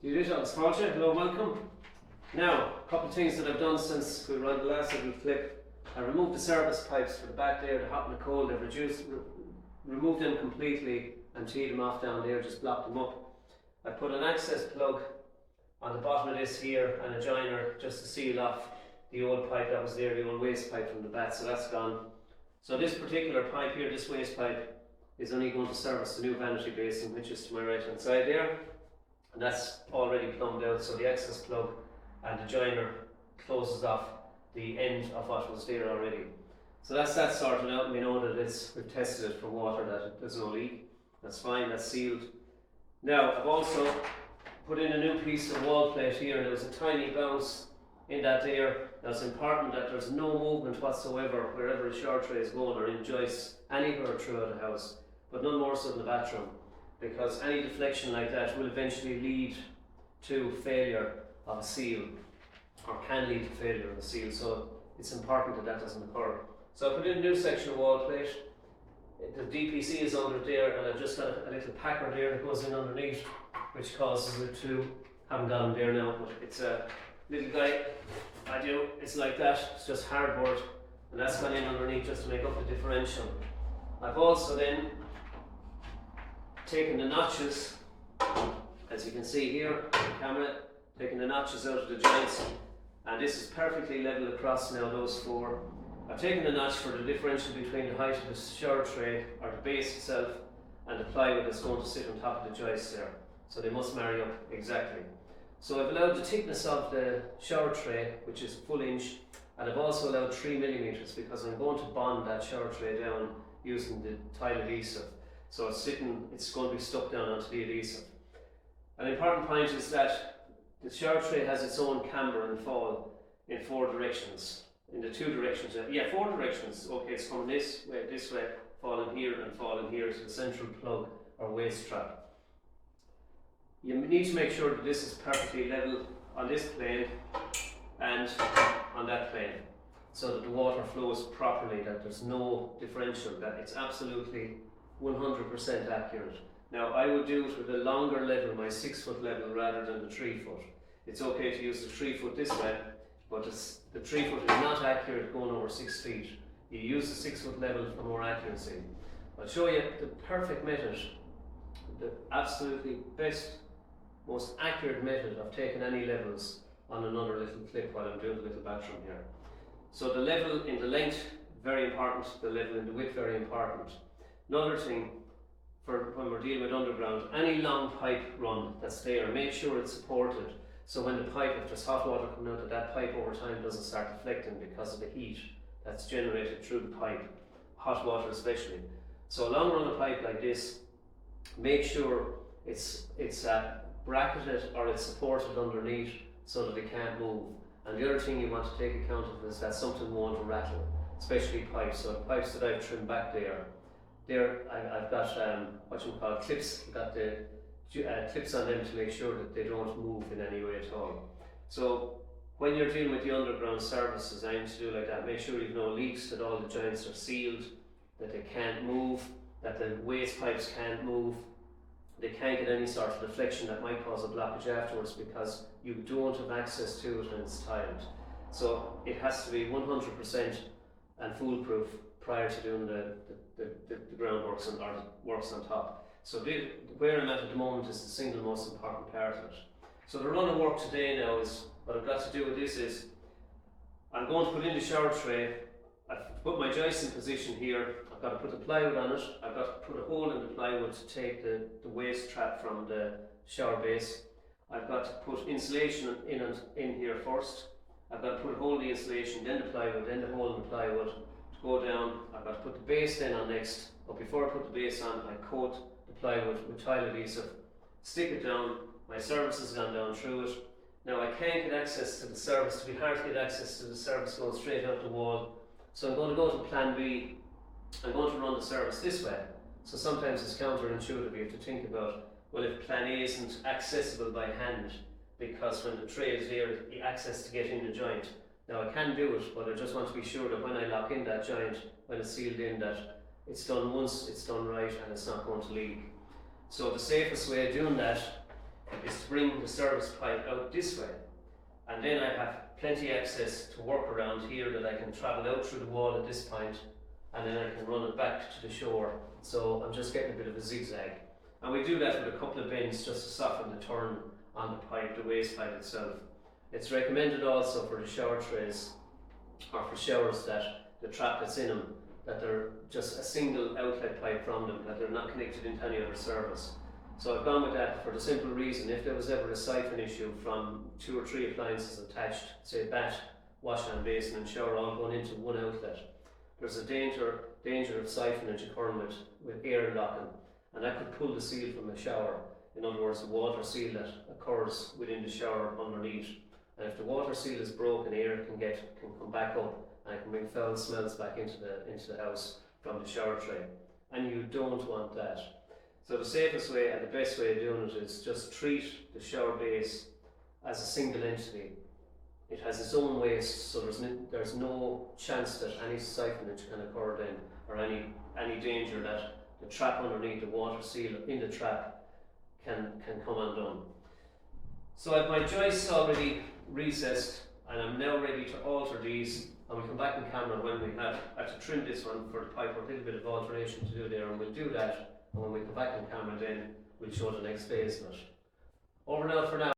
Do you do it on the small chair? Hello, welcome. Now, a couple of things that I've done since we ran the last little clip. I removed the service pipes for the back there, the hot and the cold. I've removed them completely and teed them off down there, just blocked them up. I put an access plug on the bottom of this here and a joiner just to seal off the old pipe that was there, the old waste pipe from the back, so that's gone. So this particular pipe here, this waste pipe, is only going to service the new vanity basin, which is to my right hand side there. And that's already plumbed out, so the access plug and the joiner closes off the end of what was there already. So that's that sorted out, and we know that we've tested it for water, that there's no leak. That's fine, that's sealed. Now, I've also put in a new piece of wall plate here, and there was a tiny bounce in that there. Now it's important that there's no movement whatsoever wherever the shower tray is going, or in joists, anywhere throughout the house, but none more so in the bathroom, because any deflection like that will eventually lead to failure of a seal, or can lead to failure of a seal, so it's important that that doesn't occur. So I put in a new section of wall plate. The DPC is under there, and I've just got a little packer there that goes in underneath, which causes it to, haven't got him there now, but it's a little guy, it's like that, it's just hardboard, and that's gone in underneath just to make up the differential. I've also then taken the notches, as you can see here on the camera, taking the notches out of the joints, and this is perfectly level across now, those four. I've taken the notch for the differential between the height of the shower tray, or the base itself, and the plywood that's going to sit on top of the joist there. So they must marry up exactly. So I've allowed the thickness of the shower tray, which is a full inch, and I've also allowed 3 millimeters because I'm going to bond that shower tray down using the tile adhesive. So it's going to be stuck down onto the adhesive. An important point is that the shower tray has its own camber and fall in 4 directions. In the 2 directions, 4 directions. Okay, it's coming this way, falling here and falling here to the central plug or waste trap. You need to make sure that this is perfectly level on this plane and on that plane, so that the water flows properly, that there's no differential, that it's absolutely 100% accurate. Now, I would do it with a longer level, my 6 foot level, rather than the 3 foot. It's okay to use the 3 foot this way, but the 3 foot is not accurate going over 6 feet. You use the 6 foot level for more accuracy. I'll show you the perfect method, the absolutely best, most accurate method of taking any levels on another little clip while I'm doing the little bathroom here. So the level in the length, very important, the level in the width, very important. Another thing, for when we're dealing with underground, any long pipe run that's there, make sure it's supported. So when the pipe, if there's hot water coming out of that pipe over time, doesn't start deflecting because of the heat that's generated through the pipe, hot water especially. So a long run of pipe like this, make sure it's bracketed or it's supported underneath so that it can't move. And the other thing you want to take account of is that something won't rattle, especially pipes. So the pipes that I've trimmed back there, I've got clips. I've got the clips on them to make sure that they don't move in any way at all. So when you're dealing with the underground services, I aim to do like that. Make sure you've no leaks, that all the joints are sealed, that they can't move, that the waste pipes can't move. They can't get any sort of deflection that might cause a blockage afterwards because you don't have access to it and it's tiled. So it has to be 100% and foolproof prior to doing the groundworks and or works on top. So where I'm at the moment is the single most important part of it. So the run of work today now is, what I've got to do with this is, I'm going to put in the shower tray. I've put my joist in position here. I've got to put the plywood on it. I've got to put a hole in the plywood to take the waste trap from the shower base. I've got to put insulation in here first. I've got to put a hole in the insulation, then the plywood, then the hole in the plywood to go down. I've got to put the base then on next. But before I put the base on, I coat the plywood with tile adhesive, stick it down. My service has gone down through it. Now I can't get access to the service. It'd be hard to get access to the service going straight out the wall. So I'm going to go to plan B. I'm going to run the service this way. So sometimes it's counterintuitive. You have to think about, well, if plan A isn't accessible by hand, because when the tray is there, the access to get in the joint. Now I can do it, but I just want to be sure that when I lock in that joint, when it's sealed in, that it's done once, it's done right, and it's not going to leak. So the safest way of doing that is to bring the service pipe out this way, and then I have plenty access to work around here that I can travel out through the wall at this point, and then I can run it back to the shore. So I'm just getting a bit of a zigzag, and we do that with a couple of bends just to soften the turn on the pipe, the waste pipe itself. It's recommended also for the shower trays or for showers that the trap that's in them, that they're just a single outlet pipe from them, that they're not connected into any other service. So I've gone with that for the simple reason, if there was ever a siphon issue from 2 or 3 appliances attached, say bath, wash hand basin and shower all going into one outlet, there's a danger of siphonage occurring with air locking, and that could pull the seal from the shower. In other words, the water seal that occurs within the shower underneath. And if the water seal is broken, air can come back up, and it can bring foul smells back into the house from the shower tray. And you don't want that. So the safest way and the best way of doing it is just treat the shower base as a single entity. It has its own waste, so there's no chance that any siphonage can occur then, or any danger that the trap underneath the water seal in the trap can come undone. So I've my joists already recessed, and I'm now ready to alter these, and we'll come back in camera when we have to trim this one for the pipe, or a little bit of alteration to do there, and we'll do that, and when we come back in camera then we'll show the next phase of it. Over now for now.